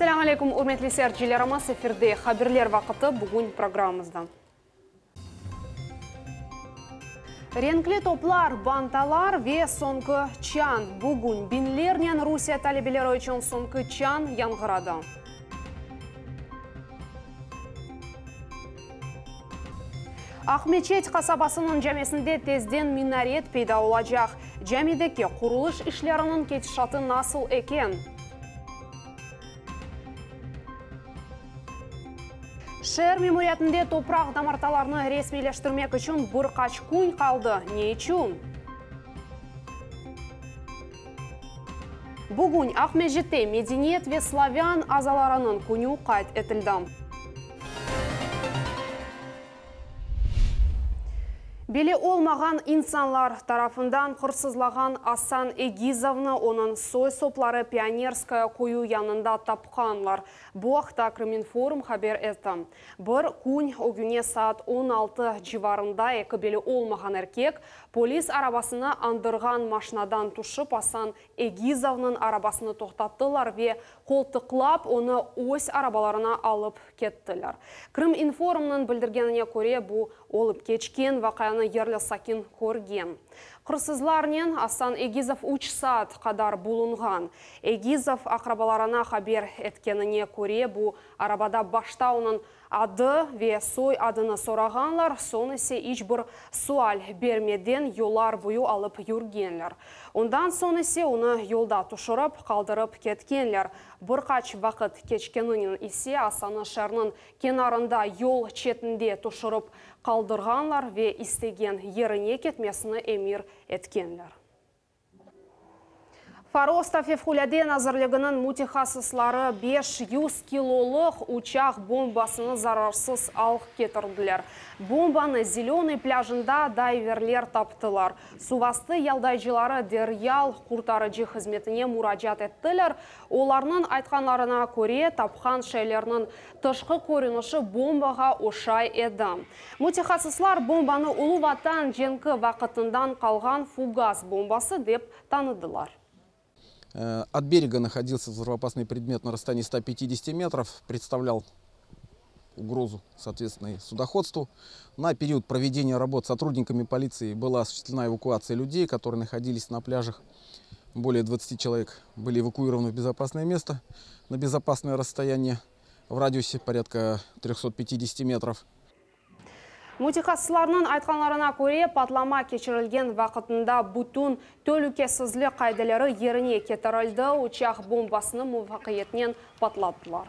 Assalamu alaikum, hurmatli seyircilerimiz, efirde haberler vakıtı bugün programımızda. Renkli toplar, bantalar ve sonkı çan. Bugün binlerden Rusya talebeleri için sonkı çan yangıradı. Ahmetçet kasabasının cəmisində tezden minaret peyda olacaq. Cəmidəki quruluş işlərinin ketişatı nasıl eken? Şehir memuriyetinde toprak damartalarını resmileştirmek için birkaç gün kaldı. Ne için? Bugün Ahmetçet'te medeniyet ve Slavyan azalarının günü kayıt etildi. Beli olmagan insanlar tarafından hırsızlagan Asan Egizov'na onun soy sopları Pionerskaya koyu yanında tapkanlar. Bu haqda Kriminforum haber etti. Bir gün o güne saat 16 civarında beli olmagan erkek polis arabasını andırgan maşinadan tuşup Asan Egizov'nun arabasını toxtattılar ve koltuklap onu öz arabalarına alıp kettiler. Kriminforum'un bildirgenine göre bu olup geçken vakayını yerli sakin көрген. Hırsızlarının Asan Egizov 3 saat kadar bulungan. Egizov akrabalarına haber etkenine göre bu arabada başta onun adı ve soy adını soraganlar, son ise hiçbir sual vermeden yollar boyu alıp yürgenler. Ondan son ise onu yolda tuşurup kaldırıp ketkenler. Birkaç vakit geçkeninin ise Asan şehrinin kenarında yol çetinde tuşurup kaldırganlar ve istegen yerine ketmesini emir etkenler. Farosta Fevkulade Nazırlığının mütehassısları 500 kiloluk uçak bombasını zararsız alıp getirdiler. Bombanı Zeleный plajında dayverler taptılar. Suvastı yaldaycıları Deryal kurtarıcı hizmetine müracaat ettiler. Onların aytkanlarına göre tapkan şeylerinin tışkı görünüşü bombaga oşay edi. Mütehassıslar bombanı Ulu Vatan jenki vakıtından kalgan fugaz bombası dep tanıdılar. От берега находился взрывоопасный предмет на расстоянии 150 метров, представлял угрозу, соответственно, и судоходству. На период проведения работ сотрудниками полиции была осуществлена эвакуация людей, которые находились на пляжах. Более 20 человек были эвакуированы в безопасное место на безопасное расстояние в радиусе порядка 350 метров. Mütehassıslarının aytkanlarına göre patlama geçirilgen vakitinde bütün tölükesizlik kaydeleri yerine getirildi. Uçak bombasını muvaffakiyetinden patlattılar.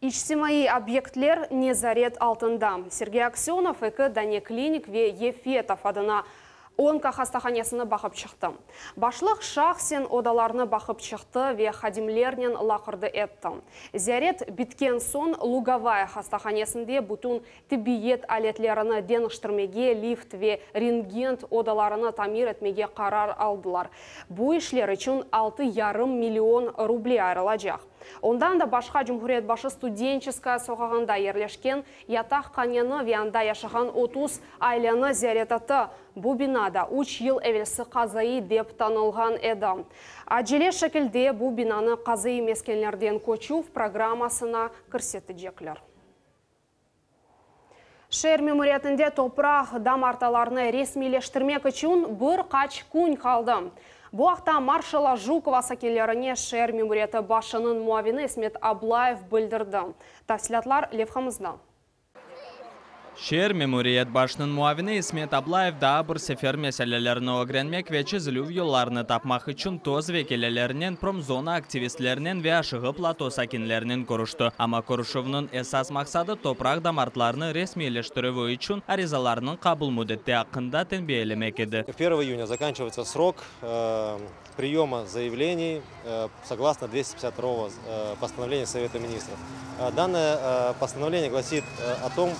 İçtimai obyektler nezaret altında. Sergey Aksyonov, Dane Klinik ve Yefetov adına Onka hastahanasını bakıp çıktı. Başlıq şahsen odalarını bakıp çıktı ve hadimlerinin laqırdı etti. Ziyaret bitken son Lugavaya hastahanasında bütün tibbiyet aletlerini deniştirmege, lift ve rentgen odalarını tamir etmege karar aldılar. Bu işler için 6,5 milyon ruble ayrılacak. Ondan da başka Cumhuriyet başı Studentskaya sokağında yerleşken yataq kanyаны ve anda yaşayan 30 aileni ziyaret etti. Bu binada 3 yıl evvelsi kazayı dep tanılgan edi. Acele şekilde bu binanı kazayı meskenlerden koçuv programmasına kırsetecekler. Şehir memuriyetinde toprak damartalarını resmileştirmek için birkaç gün kaldı. Bu haqda Marshalla Жукова sakinlerine şehir memuriyeti başının muavini İsmet Ablayev bildirdi. Tafsilatlar levhamızda. Şehir memuriyet başının muavini İsmet Ablayev daha bir sefer meselelerini öğrenmek ve çizilüv yollarını tapmak için toz vekillerinin, pромзона aktivistlerinin ve aşığı plato sakinlerinin görüştü. Ama görüşünün esas maksadı toprak damartlarını resmileştirüvü için arizalarının kabul müddeti hakkında tembihlemek idi. 1 июня заканчивается срок приема заявлений согласно 252 постановления Совета Министров. Данное постановление гласит о том,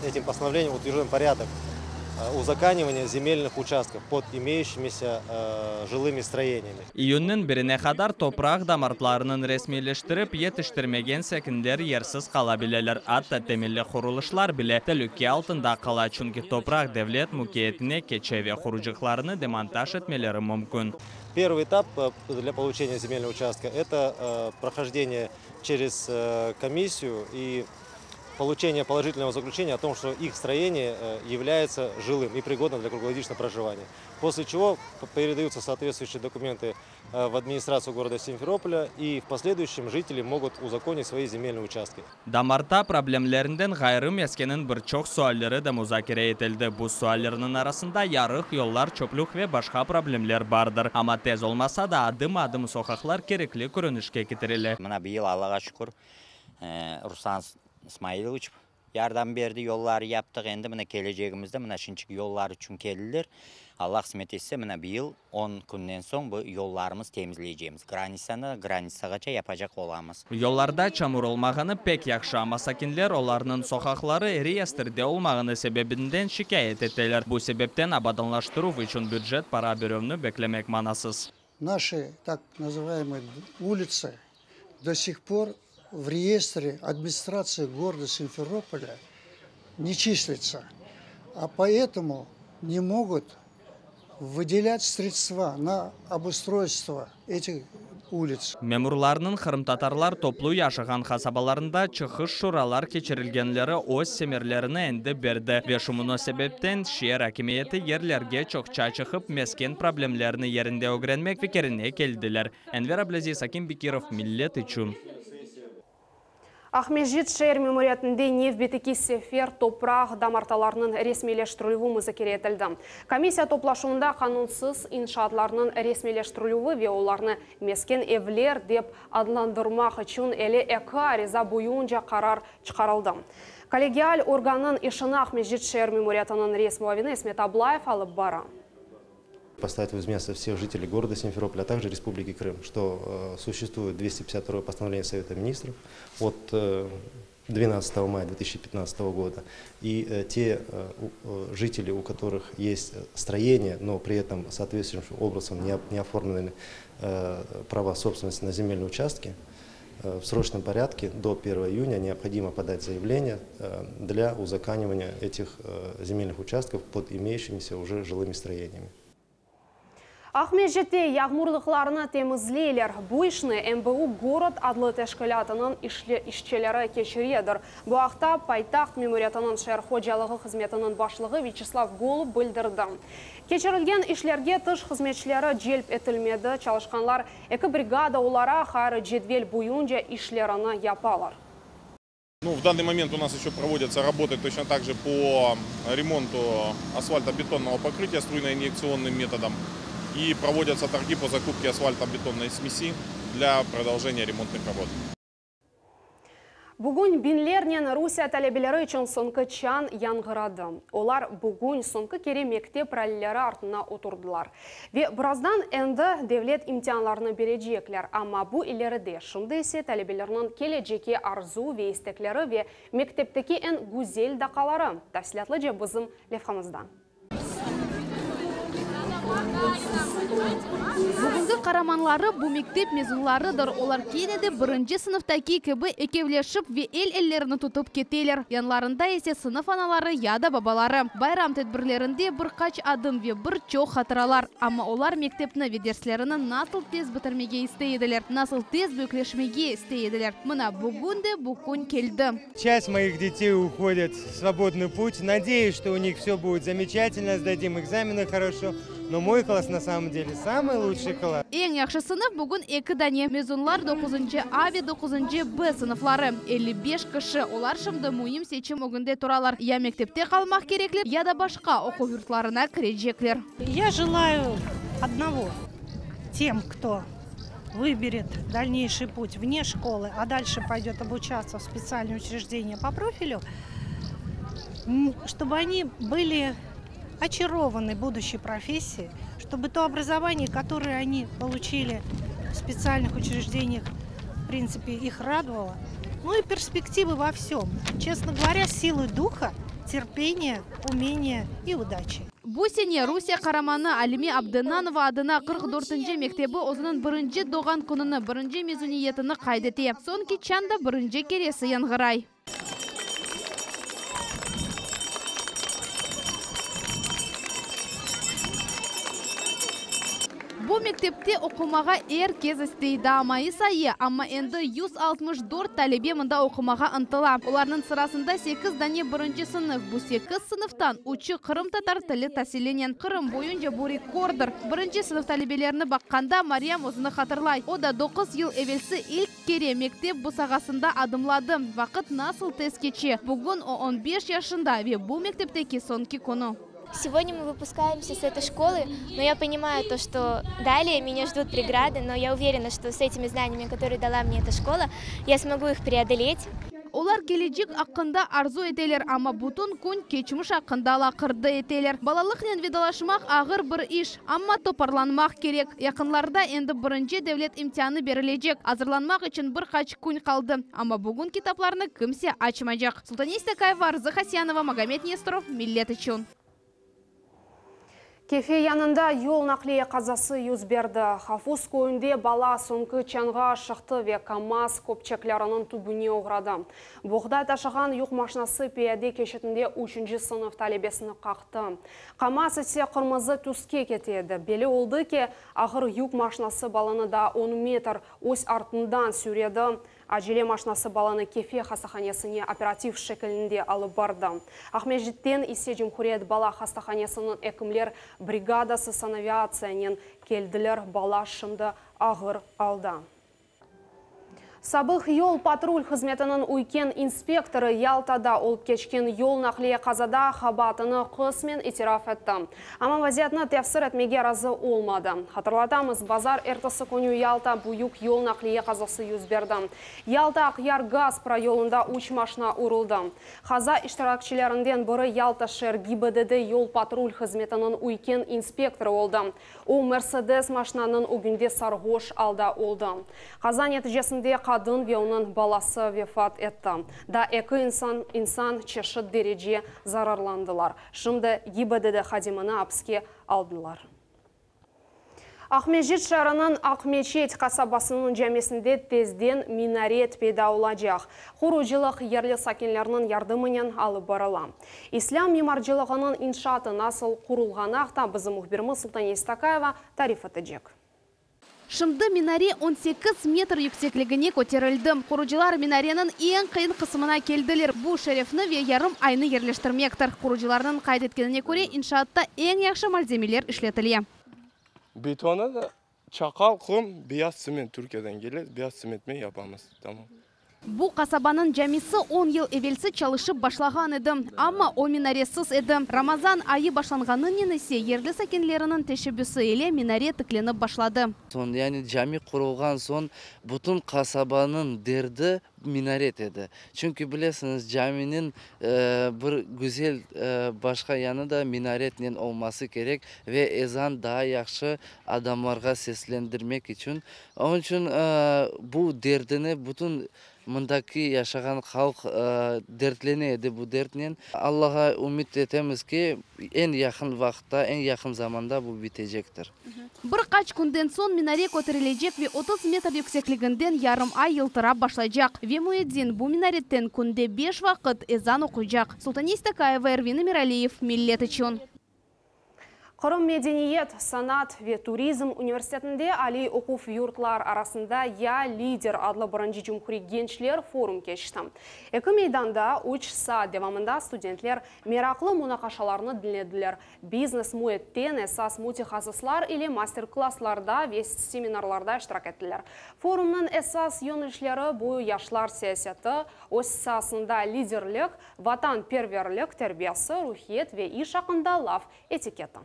этим постановлением утвержден порядок узаканивания земельных участков под имеющимися жилыми строениями. İyunun 1'ine kadar toprak damartlarının resmileştirip yetiştirmegen sekinler yersiz kalabileler. Hatta temelli kuruluşlar bile tehlike altında kala çünkü toprak devlet mülkiyetine keçe ve kurucuklarını demontaj etmeleri mümkün. Первый этап для получения земельного участка – это прохождение через комиссию и получение положительного заключения о том, что их строение является жилым и пригодным для круглогодичного проживания. После чего передаются соответствующие документы в администрацию города Симферополя, и в последующем жители могут узаконить свои земельные участки. Дамарта проблемлерінден ғайрым ескенін бір чоқ суаллары да музакире етілді. Бұл суалларының арасында ярық, yollar, çöplük ve başka problemler bardır. Ama tez olmasa da adım-adım sokaklar gerekli көрінішке кетірілі. Mına bir yıl Allah'a şükür Ruslan İsmailovich yardım verdi, yolları yaptık. Endi mına geleceğimizde mına şinçik yollar için geldiler. Allah kısmet etse mına bir yıl 10 günden son bu yollarımız temizleyeceğimiz. Granitsagacha yapacak olamız. Yollarda çamur olmağını pek yakşı ama sakinler onların sokakları reyestrde olmağını sebebinden şikayet ettiler. Bu sebepten abadonlaştırу için budjet para bölümünü beklemek manasız. Наши так называемые улицы до сих пор в реестре администрации города Симферополя не числятся, а поэтому не могут выделять средства на обустройство этих улиц. Memurlarının Kırım Tatarlar toplu yaşayan kasabalarında çıkış şuralar geçirilgenleri öz semerlerini endi berdi ve şu münasebepten şehir hakimiyeti yerlerge çokça çıkıp mesken problemlerini yerinde öğrenmek fikrine geldiler. Enver Ablaziz Hakim Bikirov, Millet için. Ахмежит шер мемориятында Невбетеки Сефер топрақ дамарталарының ресмелештірілуі мүзакер етілді. Комиссия топлашуында қанунсыз иншаатларының ресмелештірілуі ве оларны мескен евлер деп адlandырмақ үшін әлі әкі ариза бойынша қарар чықарылды. Коллегиал органның ішіні Ахмежит шер мемориятының ресмуавины Эсмет Аблаев алып бара. Поставить в известность всех жителей города Симферополя, а также Республики Крым, что существует 252 постановление Совета Министров от 12 мая 2015 года. И те жители, у которых есть строение, но при этом соответствующим образом не оформлены права собственности на земельные участки, в срочном порядке до 1 июня необходимо подать заявление для узаконивания этих земельных участков под имеющимися уже жилыми строениями. Ахмежетте яғмурлықларына темізлейлер. Бұл ішіні МБУ город адлы тәшкілатының ішчелері кешіредір. Бұл ақта пайтақ мемориятының шәр ходжалығы қызметінің башлығы Вячеслав Голуб білдірді. Кешірілген ішлерге тыш қызметшілері желп етілмеді. Çalışқанлар 2 бригада олара қары жедвел бойынша ішлеріні япалар. В данный момент у нас еще проводятся работы точно так же по ремонту асфальтобетонного покрытия струйно-инъекционным методом. И проводятся торги по закупке асфальтобетонной смеси для продолжения ремонтных работ. Бүгін бинлернен Русия тәлебелері үшін соңғы чан яңғырады. Олар бүгін соңғы кере мектеп рәлілері артына отырдылар. Ве біраздан әнді девлет имтианларыны бережеклер. Ама бұл илеріде шымды есе тәлебелерінің келечеке арзу ве істеклері ве мектептекі ән гүзел дақалары. Тәфсілатлы же бізім левхамыздан. Бүгінгі қараманлары бұл мектеп мезунларыдыр. Олар кейнеді бірінші сыныфтаки кебі екевлешіп ве ел-еллеріні тұтып кетелер. Янларында есе сынып аналары яда бабалары. Байрам тәдбірлерінде бір қач адым ве бір чоқ хатыралар. Ама олар мектепні ве дерслеріні насыл тез бітірмеге істейділер. Насыл тез бөклешмеге істейділер. Мына бүгінді бүкін келді. Часть моих детей уходит в свободный путь. Надеюсь, что у них все будет замечательно, сдадим экзамены хорошо. Но мой класс на самом деле самый лучший класс. Ең яқшы сынып бүгін 2 дане. Мезунлар 9-шы А ве 9-шы Б сыныфлары. 55 кіші. Олар шымды мұйым сечім өгінде тұралар. Я мектепте қалмақ кереклер, я да башқа оқу юртларына кірежеклер. Я желаю одного. Тем, кто выберет дальнейший путь вне школы, а дальше пойдет обучаться в специальные учреждения по профилю, чтобы они были очарованы будущей профессией, чтобы то образование, которое они получили в специальных учреждениях, в принципе, их радовало. Ну и перспективы во всем. Честно говоря, силы духа, терпения, умения и удачи. Бусене Русия қараманы Алиме Абдынанова адына 44-ші мектебі өзінің бірінші доған күніні бірінші мезуниетіні қайдете. Сон кечанда бірінші кересі яңғырай. Бұл Бу мектепте окумага кез істейді амайы сайы, амма енді 164 талебе мында окумага ынтыла. Оларның сырасында 8 дане бірінші сынып. Бу 8 сыныфтан учы Қырым татар тілі тәселенен. Қырым бойынша бу рекордыр. Бірінші сынып талебелеріні баққанда Мариям өзіні қатырлай. Ода 9 ел евелсі ilk кере мектеп бұсағасында адымлады. Вақыт насыл тест кече. Бүгін о 15 яшында ве бу мектептеки сонки кону. Сегодня мы выпускаемся с этой школы, но я понимаю то, что далее меня ждут преграды, но я уверена, что с этими знаниями, которые дала мне эта школа, я смогу их преодолеть. Олар келечек ақында арзу етелер, ама бутын күн кечміш ақында лақырды етелер. Балалық нен ведалашымақ ағыр бір иш, амма топарланмақ керек. Яқынларда енді бірінші дәулет имтihаны берілежек. Азырланмақ үшін бір қач күн қалды. Ама бүгін китапларны кімсе açmayacak. Султанистя Кайва, Арзы Хасянова, Магомед Несторов, Миллет үшін. Кефе янында yol нақлие қазасы юз берді. Хафуз көйінде бала соңғы чанға шықты ве КамАЗ көпчеклерінің түбіне оғрады. Бұғдай ташыған юқ машинасы пияде кешетінде 3-ші сынып талебесіні қақты. КамАЗ есе қырмызы түске кетеді. Белі олды ке ағыр юқ машинасы баланы да 10 метр ось артындан сүреді. Acele машинасы баланы кефе хастаханесіне оператив шекілінде алып барды. Ахмежиттен есе Жемхурет бала хастаханесінің әкімлер бригадасы санавиациямен келділер, бала шымды ағыр алды. Сабық yol патруль қызметінің уйкен инспекторы Ялтада олып кечкен yol нақлие қазада хабатыны қысмен итираф етті. Ама вазиятны тәфсір әтмеге разы олмады. Хатырлатамыз, базар әртісі көне Ялта бұйық yol нақлие қазасы юз берді. Ялта Ақяр газ прайолында 3 машина ұрылды. Қаза іштиракчилерінден бірі Ялта шер ГИБДД yol патруль қызметінің уйкен инспекторы олды. О Мерседес машинаның үгінде сарғош алда олды. Қаза нәтижесінде kadın ve onun balası vefat etti. Da iki insan çeşit derece zararlandılar. Şimdi ГИБДД xadimini hapsке aldılar. Ахмежит шарының Ақмечет қасабасының жәмесінде тезден минарет пейда olacak. Құружылық ерлі сакенлерінің ярдымынен алып барыла. Ислам мемаржылығының иншаты насыл құрылғанақта бізі мұхбірімі Султанистя Кайва тариф етежек. Шымды минаре 18 метр yüksекliğine көтерілді. Құружылар минаренің ең қиын қысымына келділер. Бұл шерефні ве ярым айны ерлештірмектір. Құружыларының қайт еткеніне көре иншаатта ең яқшы мальземелер ішлетіле. Betona da çakal, kum, beyaz simit Türkiye'den gelir. Beyaz simitme yapamaz. Tamam. Бұл қасабаның жәмесі 10 ел евелсі çalışып башлаған еді. Амма о минаресіз еді. Рамазан айы башланғанын енесе ерлі сәкенлерінің тәшібісі еле минаре тікленіп башлады. Yani cami kurulgan son bütün kasabanın derdi minaret edi. Çünkü bilirsiniz caminin bir güzel başka yanı da minaretle olması gerek ve ezan daha yakşı adamlara seslendirmek için. Onun için bu derdini bütün mındaki yaşayan halk dertlenedi bu dertle. Allah'a ümit etemiz ki en yakın vakitte, en yakın zamanda bu bitecektir. Bir kaç günden son minare көтерілежек ve 30 метр yüksekliğinden yarım ay yıltıra başlayacak. Ve Mueddin bu minaretten günde 5 vakit ezan okuyacak. Султанистя Кайва, Эрвин Миралиев, Миллет için. Қырым Медениет, Санат ve Туризм университетінде Али Оқуф юртлар арасында Я лидер адлы бірінші Жумхури gençler форум кешті. Екі мейданда 3 saat devamında студентлер мерақлы мұнақашаларыны dinlediler. Бизнес muetten esas mutexasıslar ile master-klasslarda ve seminarlarda iştirak ettiler. Forumның esas yönelişleri bu yaşlar siyaseti, o sahasında liderlik, vatanperverlik terbiyesi, ruhiyet ve iş hakkında laf etiketi.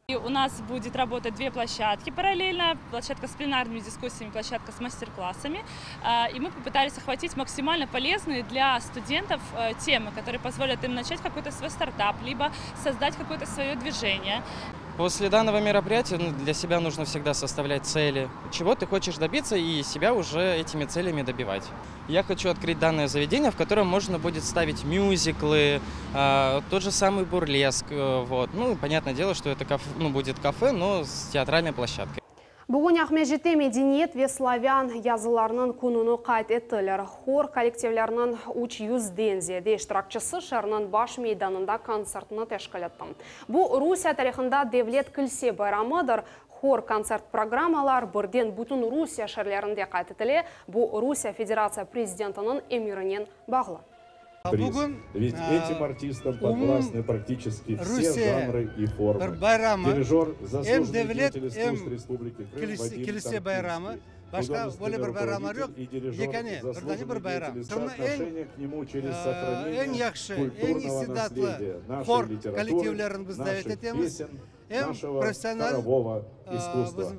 У нас будет работать 2 площадки параллельно. Площадка с пленарными дискуссиями, площадка с мастер-классами. И мы попытались охватить максимально полезные для студентов темы, которые позволят им начать какой-то свой стартап, либо создать какое-то свое движение. После данного мероприятия для себя нужно всегда составлять цели, чего ты хочешь добиться, и себя уже этими целями добивать. Я хочу открыть данное заведение, в котором можно будет ставить мюзиклы, тот же самый бурлеск. Вот. Ну, понятное дело, что это будет кафе, но с театральной площадкой. Бүгін Ахмежетте медениет ве славян языларының күнүнü кайт еттілер. Хор коллективлерінің 300-ден зиеде иштиракчысы шарының баш мейданында концертны тәшкіл етті. Бұл Русия тарихында Devlet Кілсе байрамыдыр. Хор концерт программалар бірден бүтін Русия шәрлерінде кайт етіле. Бұл Русия Федерация президентінің эмирінен бағлы. Ведь этим артистам подвластны практически все жанры и формы. Дирижер, заслуженный деятель искусств Республики Крым Вадим Таркинский. Художественный руководитель и дирижер, заслуженный деятель соотношения к нему через сохранение культурного наследия, нашей литературы, наших песен, нашего хорового искусства.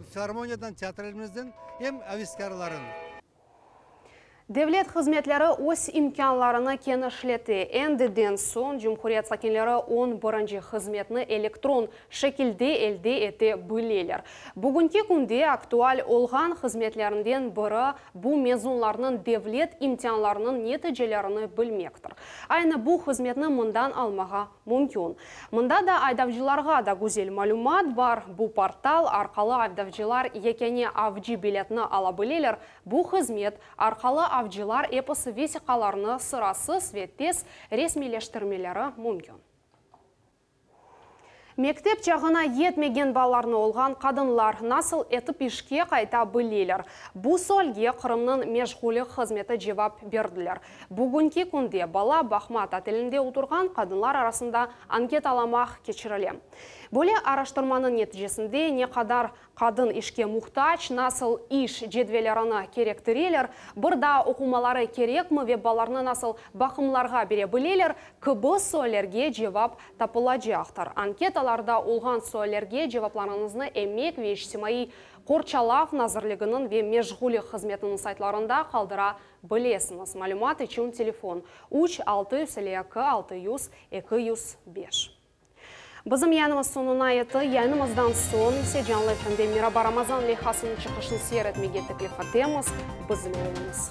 Devlet хызметлері өз имканларыны кенішлеті. Әндіден сон Жұмхурият сакенлері 11-ші хызметні электрон шекілде әлде әте бөлелер. Бүгінке күнде актуал олған хызметлерінден бірі бұл мезунларының Devlet имтианларының нетижелеріні білмектір. Айны бұл хызметні мұндан алмаға мүмкін. Мұнда да айдавжыларға да güzel малумат бар. Бұл портал арқалы айдавжылар екене авжи билетіні ала білелер. Бұл хызмет арқалы авжылар эпосы весиқаларыны сырасы светтес ресмилештірмелері мүмкін. Мектеп жағына етмеген баларны олған қадынлар насыл етіп ішке қайта білелер. Бұл солге Қырымның межғулі қызметі жевап берділер. Бүгінке күнде бала бақмат ателінде отырған қадынлар арасында анкет аламақ кечірілі. Бөле араштырманың нәтижесінде не қадар қадын ішке мұқтач, насыл иш жедвелеріні керектірелер, бірда оқумалары керек мүве баларны насыл бақымларға бере білелер, кібі сөйлерге жевап тапыладжақтар. Анкеталарда олған сөйлерге жевапларыңызны әмек ве іштемайы Қорчалав назырлығының ве межғулі қызметінің сайтларында қалдыра білесіңіз. Малюмат үшін телефон 3-6-2-600-205. Бізім янымыз сонына еті, янымыздан сон, Седжанлы фенде Мираба Рамазан лейхасының чықышын серет мегеттік лейхатеміз, бізім олыңыз.